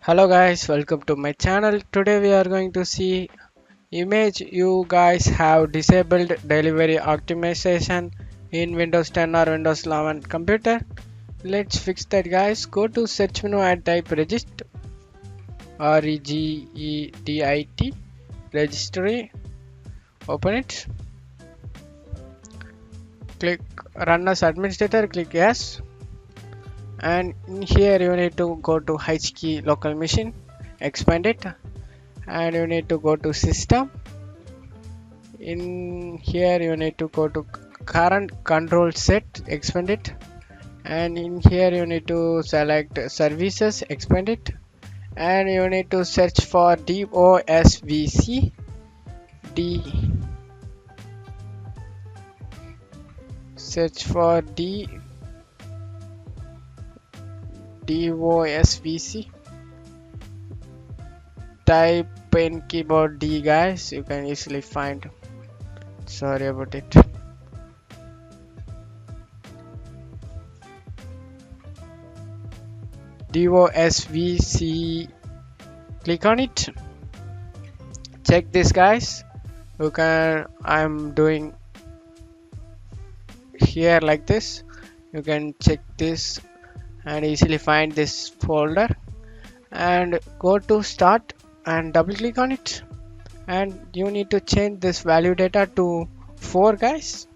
Hello guys, welcome to my channel. Today we are going to see image you guys have disabled delivery optimization in Windows 10 or Windows 11 computer. Let's fix that guys. Go to search menu and type regist regedit registry. Open it. Click run as administrator. Click yes. And in here you need to go to HKey local machine. Expand it. And you need to go to system. In here you need to go to current control set, expand it, and in here you need to select services, expand it, and you need to search for DOSVC D search for DOSVC. Type in keyboard D guys, you can easily find. Sorry about it. DOSVC, click on it. Check this guys. You can, I'm doing here like this. You can check this and easily find this folder and go to start and double click on it, and you need to change this value data to 4 guys,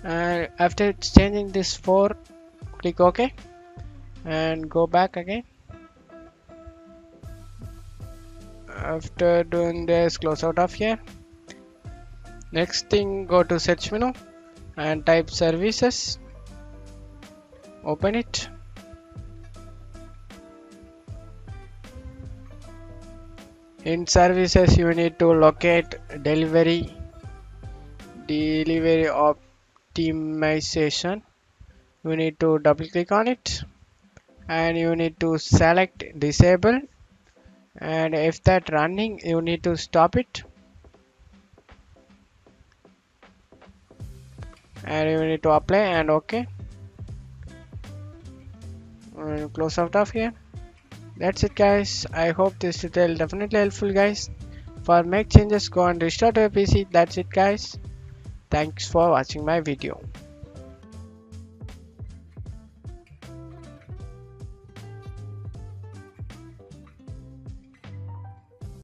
and after changing this 4 click OK and go back again. After doing this, close out of here. Next thing, go to search menu and type services, open it. In services you need to locate delivery optimization. You need to double click on it and you need to select disable, and if that running you need to stop it and you need to apply and OK and close out of here. That's it guys. I hope this tutorial definitely helpful guys. For make changes, go and restart your PC. That's it guys. Thanks for watching my video.